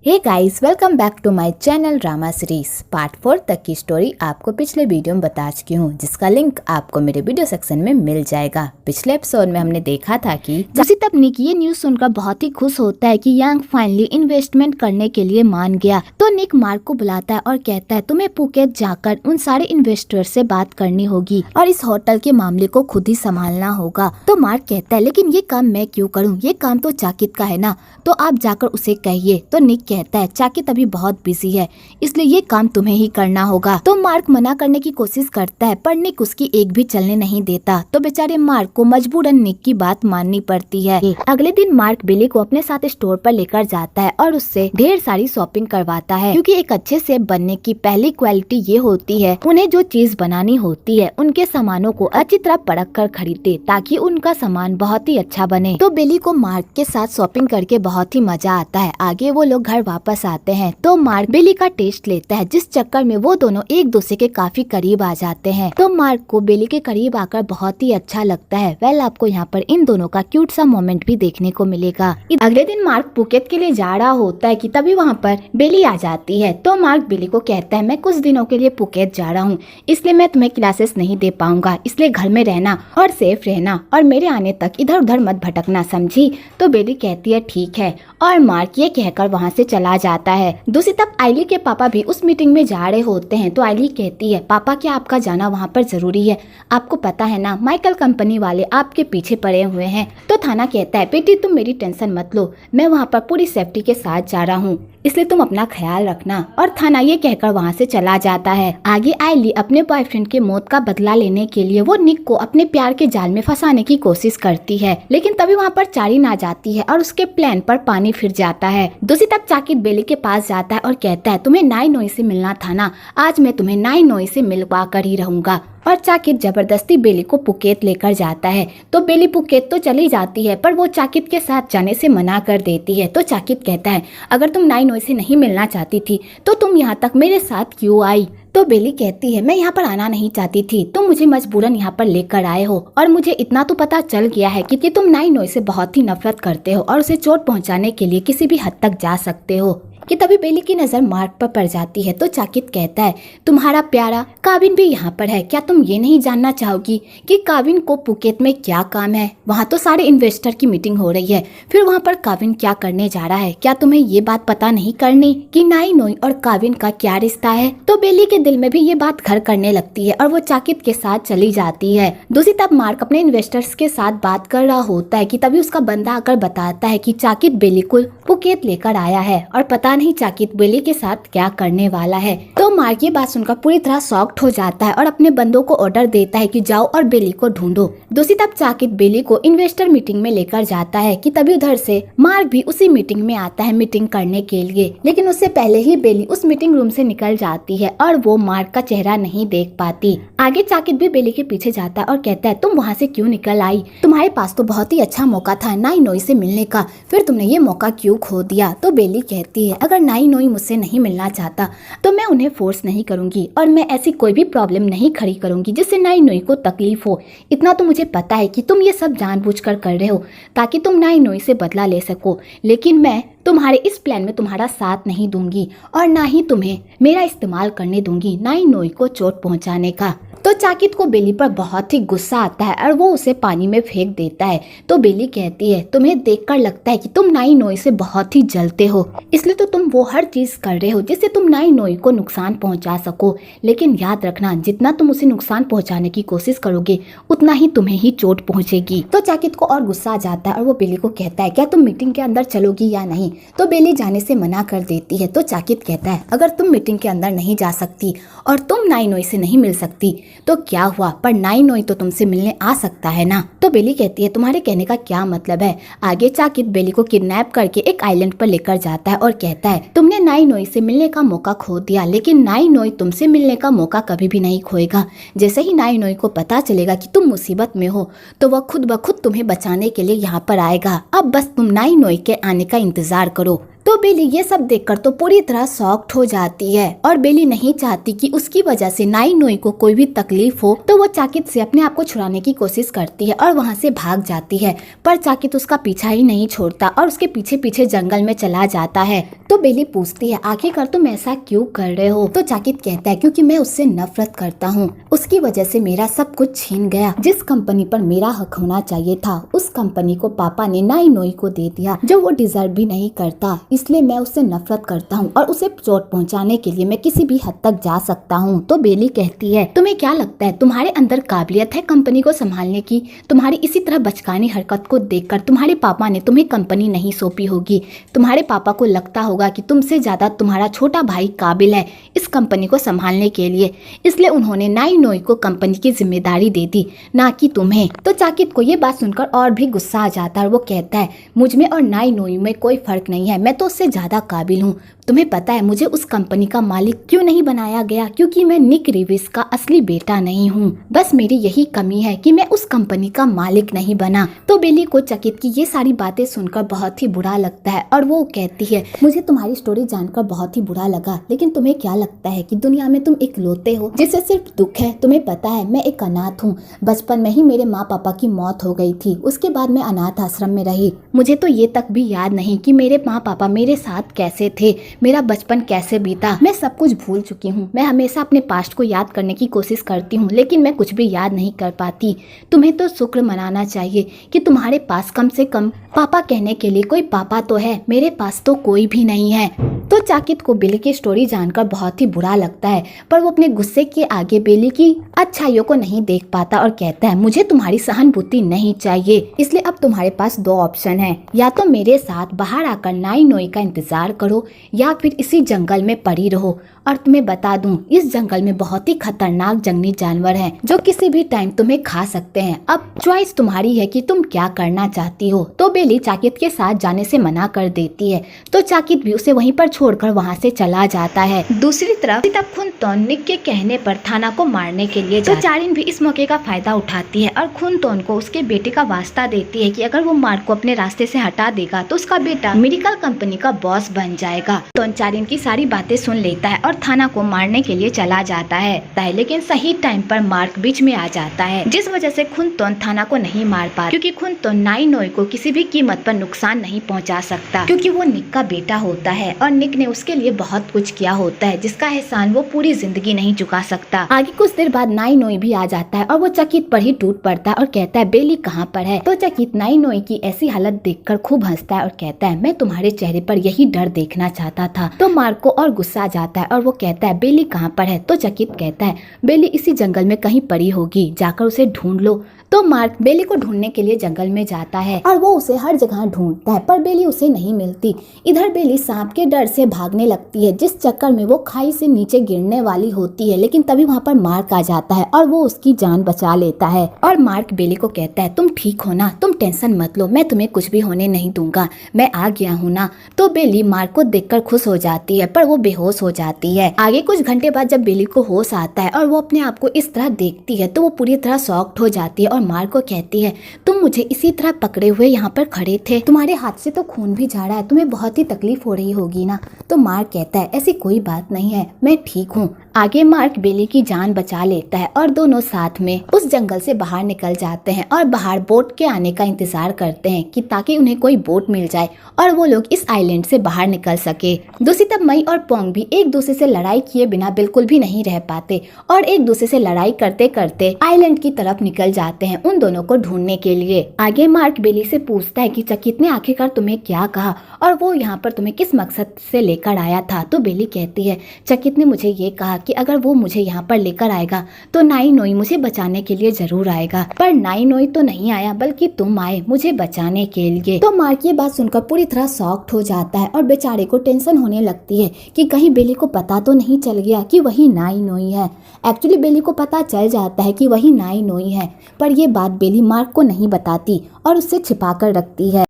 Hey guys, welcome back to my channel drama series. Part 4 तक की story आपको पिछले वीडियो में बता चुकी हूँ, जिसका लिंक आपको मेरे वीडियो सेक्शन में मिल जाएगा। पिछले एपिसोड में हमने देखा था कि जैसे तब निक ये न्यूज सुनकर बहुत ही खुश होता है कि यांग फाइनली इन्वेस्टमेंट करने के लिए मान गया। तो निक मार्क को बुलाता है और कहता है तुम्हें पुकेट जाकर उन सारे इन्वेस्टर से बात करनी होगी और इस होटल के मामले को खुद ही संभालना होगा। तो मार्क कहता है लेकिन ये काम मैं क्यों करूँ, ये काम तो चाकित का है ना, तो आप जाकर उसे कहिए। तो निक कहता है चाकित अभी बहुत बिजी है, इसलिए ये काम तुम्हें ही करना होगा। तो मार्क मना करने की कोशिश करता है पर निक उसकी एक भी चलने नहीं देता। तो बेचारे मार्क को मजबूरन निक की बात माननी पड़ती है। अगले दिन मार्क बिली को अपने साथ स्टोर पर लेकर जाता है और उससे ढेर सारी शॉपिंग करवाता है, क्योंकि एक अच्छे सेफ बनने की पहली क्वालिटी ये होती है उन्हें जो चीज बनानी होती है उनके सामानों को अच्छी तरह परख कर खरीदे ताकि उनका सामान बहुत ही अच्छा बने। तो बिली को मार्क के साथ शॉपिंग करके बहुत ही मजा आता है। आगे वो लोग घर वापस आते हैं तो मार्क बिली का टेस्ट लेता है, जिस चक्कर में वो दोनों एक दूसरे के काफी करीब आ जाते हैं। तो मार्क को बिली के करीब आकर बहुत ही अच्छा लगता है। वेल, आपको यहाँ पर इन दोनों का क्यूट सा मोमेंट भी देखने को मिलेगा। अगले दिन मार्क पुकेट के लिए जा रहा होता है कि तभी वहाँ पर बिली आ जाती है। तो मार्क बिली को कहता है मैं कुछ दिनों के लिए पुकेट जा रहा हूँ, इसलिए मैं तुम्हें क्लासेस नहीं दे पाऊंगा, इसलिए घर में रहना और सेफ रहना और मेरे आने तक इधर उधर मत भटकना, समझी। तो बिली कहती है ठीक है और मार्क ये कहकर वहाँ से चला जाता है। दूसरी तरफ आइली के पापा भी उस मीटिंग में जा रहे होते हैं। तो आइली कहती है पापा क्या आपका जाना वहाँ पर जरूरी है, आपको पता है ना माइकल कंपनी वाले आपके पीछे पड़े हुए हैं। तो थाना कहता है बेटी तुम मेरी टेंशन मत लो, मैं वहाँ पर पूरी सेफ्टी के साथ जा रहा हूँ, इसलिए तुम अपना ख्याल रखना। और थाना ये कहकर वहाँ से चला जाता है। आगे आइली अपने बॉयफ्रेंड के मौत का बदला लेने के लिए वो निक को अपने प्यार के जाल में फंसाने की कोशिश करती है, लेकिन तभी वहाँ पर चारिन आ जाती है और उसके प्लान पर पानी फिर जाता है। दूसरी तरफ चाकित बेली के पास जाता है और कहता है तुम्हें नाई नोई से मिलना था ना, आज मैं तुम्हें नाई नोई से मिलवा कर ही रहूंगा। और चाकित जबरदस्ती बेली को पुकेत लेकर जाता है। तो बेली पुकेत तो चली जाती है पर वो चाकित के साथ जाने से मना कर देती है। तो चाकित कहता है अगर तुम नाई नोई से नहीं मिलना चाहती थी तो तुम यहाँ तक मेरे साथ क्यों आई। तो बेली कहती है मैं यहाँ पर आना नहीं चाहती थी, तुम मुझे मजबूरन यहाँ पर लेकर आए हो और मुझे इतना तो पता चल गया है कि तुम नाई नोई से बहुत ही नफरत करते हो और उसे चोट पहुँचाने के लिए किसी भी हद तक जा सकते हो। कि तभी बेली की नजर मार्क पर पड़ जाती है। तो चाकित कहता है तुम्हारा प्यारा काविन भी यहाँ पर है, क्या तुम ये नहीं जानना चाहोगी कि काविन को पुकेत में क्या काम है। वहाँ तो सारे इन्वेस्टर की मीटिंग हो रही है, फिर वहाँ पर काविन क्या करने जा रहा है, क्या तुम्हें ये बात पता नहीं करनी कि नाई नोई और काविन का क्या रिश्ता है। तो बेली के दिल में भी ये बात घर करने लगती है और वो चाकित के साथ चली जाती है। दूसरी तरफ मार्क अपने इन्वेस्टर्स के साथ बात कर रहा होता है कि तभी उसका बंदा आकर बताता है कि चाकित बेली को पुकेत लेकर आया है और पता नहीं चाकित बेली के साथ क्या करने वाला है। तो मार्क ये बात सुनकर पूरी तरह शॉक्ड हो जाता है और अपने बंदों को ऑर्डर देता है कि जाओ और बेली को ढूंढो। दूसरी तरफ चाकित बेली को इन्वेस्टर मीटिंग में लेकर जाता है कि तभी उधर से मार्क भी उसी मीटिंग में आता है मीटिंग करने के लिए, लेकिन उससे पहले ही बेली उस मीटिंग रूम से निकल जाती है और वो मार्क का चेहरा नहीं देख पाती। आगे चाकित भी बेली के पीछे जाता है और कहता है तुम वहाँ से क्यों निकल आई, तुम्हारे पास तो बहुत ही अच्छा मौका था नाई नोई से मिलने का, फिर तुमने ये मौका क्यों खो दिया। तो बेली कहती है अगर नाई नोई मुझसे नहीं मिलना चाहता तो मैं उन्हें फोर्स नहीं करूंगी और मैं ऐसी कोई भी प्रॉब्लम नहीं खड़ी करूंगी जिससे नाई नोई को तकलीफ हो। इतना तो मुझे पता है कि तुम ये सब जानबूझकर कर रहे हो ताकि तुम नाई नोई से बदला ले सको, लेकिन मैं तुम्हारे इस प्लान में तुम्हारा साथ नहीं दूंगी और ना ही तुम्हें मेरा इस्तेमाल करने दूंगी नाई नोई को चोट पहुंचाने का। तो चाकित को बेली पर बहुत ही गुस्सा आता है और वो उसे पानी में फेंक देता है। तो बेली कहती है तुम्हें देखकर लगता है कि तुम नाई नोई से बहुत ही जलते हो, इसलिए तो तुम वो हर चीज कर रहे हो जिससे तुम नाई नोई को नुकसान पहुंचा सको, लेकिन याद रखना जितना तुम उसे नुकसान पहुंचाने की कोशिश करोगे उतना ही तुम्हें ही चोट पहुंचेगी। तो चाकित को और गुस्सा आ जाता है और वो बेली को कहता है क्या तुम मीटिंग के अंदर चलोगी या नहीं। तो बेली जाने से मना कर देती है। तो चाकित कहता है अगर तुम मीटिंग के अंदर नहीं जा सकती और तुम नाई नोई से नहीं मिल सकती तो क्या हुआ, पर नाई नोई तो तुमसे मिलने आ सकता है ना। तो बेली कहती है तुम्हारे कहने का क्या मतलब है। आगे चाकित बेली को किडनैप करके एक आइलैंड पर लेकर जाता है और कहता है तुमने नाई नोई से मिलने का मौका खो दिया, लेकिन नाई नोई तुमसे मिलने का मौका कभी भी नहीं खोएगा। जैसे ही नाई नोई को पता चलेगा कि तुम मुसीबत में हो तो वह खुद ब खुद तुम्हें बचाने के लिए यहाँ पर आएगा। अब बस तुम नाई नोई के आने का इंतजार करो। तो बेली ये सब देखकर तो पूरी तरह शॉक्ड हो जाती है और बेली नहीं चाहती कि उसकी वजह से नाई नोई को कोई भी तकलीफ हो। तो वो चाकित से अपने आप को छुड़ाने की कोशिश करती है और वहाँ से भाग जाती है, पर चाकित उसका पीछा ही नहीं छोड़ता और उसके पीछे पीछे जंगल में चला जाता है। तो बेली पूछती है आखिरकार तुम ऐसा क्यों कर रहे हो? तो चाकित कहता है क्योंकि मैं उससे नफरत करता हूँ, उसकी वजह से मेरा सब कुछ छीन गया। जिस कंपनी पर मेरा हक होना चाहिए था उस कंपनी को पापा ने नाई नोई को दे दिया, जो वो डिजर्व भी नहीं करता, इसलिए मैं उससे नफरत करता हूँ और उसे चोट पहुँचाने के लिए मैं किसी भी हद तक जा सकता हूँ। तो बेली कहती है तुम्हें क्या लगता है तुम्हारे अंदर काबिलियत है कंपनी को संभालने की? तुम्हारी इसी तरह बचकानी हरकत को देखकर तुम्हारे पापा ने तुम्हें कंपनी नहीं सौंपी होगी। तुम्हारे पापा को लगता होगा कि तुमसे ज्यादा तुम्हारा छोटा भाई काबिल है इस कंपनी को संभालने के लिए, इसलिए उन्होंने नाई नोई को कंपनी की जिम्मेदारी दे दी, ना कि तुम्हें। तो चाकित को ये बात सुनकर और भी गुस्सा आ जाता है और वो कहता है मुझ में और नाई नोई में कोई फर्क नहीं है, मैं तो उससे ज्यादा काबिल हूँ। तुम्हें पता है मुझे उस कंपनी का मालिक क्यों नहीं बनाया गया? क्योंकि मैं निक रिविस का असली बेटा नहीं हूँ। बस मेरी यही कमी है कि मैं उस कंपनी का मालिक नहीं बना। तो बेली को चकित की ये सारी बातें सुनकर बहुत ही बुरा लगता है और वो कहती है मुझे तुम्हारी स्टोरी जानकर बहुत ही बुरा लगा, लेकिन तुम्हें क्या लगता है कि दुनिया में तुम इकलौते हो जिसे सिर्फ दुख है? तुम्हें पता है मैं एक अनाथ हूँ। बचपन में ही मेरे माँ पापा की मौत हो गई थी, उसके बाद मैं अनाथ आश्रम में रही। मुझे तो ये तक भी याद नहीं कि मेरे माँ पापा मेरे साथ कैसे थे, मेरा बचपन कैसे बीता। मैं सब कुछ भूल चुकी हूँ। मैं हमेशा अपने पास्ट को याद करने की कोशिश करती हूँ, लेकिन मैं कुछ भी याद नहीं कर पाती। तुम्हें तो शुक्र मनाना चाहिए कि तुम्हारे पास कम से कम पापा कहने के लिए कोई पापा तो है, मेरे पास तो कोई भी नहीं है। तो चाकित को बेली की स्टोरी जानकर बहुत ही बुरा लगता है, पर वो अपने गुस्से के आगे बेली की अच्छाइयों को नहीं देख पाता और कहता है मुझे तुम्हारी सहानुभूति नहीं चाहिए, इसलिए अब तुम्हारे पास दो ऑप्शन है, या तो मेरे साथ बाहर आकर नाई नोई का इंतजार करो या फिर इसी जंगल में पड़ी रहो। और तुम्हें बता दूं इस जंगल में बहुत ही खतरनाक जंगली जानवर हैं जो किसी भी टाइम तुम्हें खा सकते हैं। अब चॉइस तुम्हारी है कि तुम क्या करना चाहती हो। तो बेली चाकित के साथ जाने से मना कर देती है, तो चाकित भी उसे वहीं पर छोड़कर वहां से चला जाता है। दूसरी तरफ खुनतोन निक के कहने पर थाना को मारने के लिए तो चारिन भी इस मौके का फायदा उठाती है और खुनतोन को उसके बेटे का वास्ता देती है कि अगर वो मार्क को अपने रास्ते से हटा देगा तो उसका बेटा मेडिकल कंपनी का बॉस बन जाएगा। तो चारिन की सारी बातें सुन लेता है और थाना को मारने के लिए चला जाता है, लेकिन सही टाइम पर मार्क बीच में आ जाता है, जिस वजह से खुनतोन थाना को नहीं मार पाता, क्योंकि खुनतोन नाई नोई को किसी भी कीमत पर नुकसान नहीं पहुंचा सकता, क्योंकि वो निक का बेटा होता है और निक ने उसके लिए बहुत कुछ किया होता है जिसका एहसान वो पूरी जिंदगी नहीं चुका सकता। आगे कुछ देर बाद नाई नोई भी आ जाता है और वो चकित पर ही टूट पड़ता है और कहता है बेली कहाँ पर है? तो चकित नाई नोई की ऐसी हालत देखकर खूब हंसता है और कहता है मैं तुम्हारे चेहरे पर यही डर देखना चाहता था। तो मार्क को और गुस्सा आ जाता है और वो कहता है बेली कहाँ पर है? तो चकित कहता है बेली इसी जंगल में कहीं पड़ी होगी, जाकर उसे ढूंढ लो। तो मार्क बेली को ढूंढने के लिए जंगल में जाता है और वो उसे हर जगह ढूंढता है, पर बेली उसे नहीं मिलती। इधर बेली सांप के डर से भागने लगती है, जिस चक्कर में वो खाई से नीचे गिरने वाली होती है, लेकिन तभी वहाँ पर मार्क आ जाता है और वो उसकी जान बचा लेता है। और मार्क बेली को कहता है तुम ठीक हो ना, तुम टेंशन मत लो, मैं तुम्हें कुछ भी होने नहीं दूंगा, मैं आ गया हूँ ना। तो बेली मार्क को देखकर खुश हो जाती है, पर वो बेहोश हो जाती है। आगे कुछ घंटे बाद जब बेली को होश आता है और वो अपने आप को इस तरह देखती है तो वो पूरी तरह शॉक्ड हो जाती है और मार्क को कहती है तुम मुझे इसी तरह पकड़े हुए यहाँ पर खड़े थे, तुम्हारे हाथ से तो खून भी जा रहा है, तुम्हें बहुत ही तकलीफ हो रही होगी ना। तो मार्क कहता है ऐसी कोई बात नहीं है, मैं ठीक हूँ। आगे मार्क बेली की जान बचा लेता है और दोनों साथ में उस जंगल से बाहर निकल जाते हैं और बाहर बोट के आने का इंतजार करते हैं कि ताकि उन्हें कोई बोट मिल जाए और वो लोग इस आइलैंड से बाहर निकल सके। दूसरी तरफ मई और पोंग भी एक दूसरे से लड़ाई किए बिना बिल्कुल भी नहीं रह पाते और एक दूसरे से लड़ाई करते करते आइलैंड की तरफ निकल जाते हैं उन दोनों को ढूंढने के लिए। आगे मार्क बेली से पूछता है कि चकित ने आखिरकार तुम्हें क्या कहा और वो यहाँ पर तुम्हें किस मकसद से लेकर आया था। तो बेली कहती है चकित ने मुझे ये कहा कि अगर वो मुझे यहाँ पर लेकर आएगा तो नाई नोई मुझे बचाने के लिए जरूर आएगा, पर नाई नोई तो नहीं आया बल्कि तुम आए मुझे बचाने के लिए। तो मार्क ये बात सुनकर पूरी तरह शॉक्ड हो जाता है और बेचारे को टेंशन होने लगती है कि कहीं बेली को पता तो नहीं चल गया कि वही नाई नोई है। एक्चुअली बेली को पता चल जाता है कि वही नाई नोई है, पर ये बात बेली मार्क को नहीं बताती और उससे छिपा कर रखती है।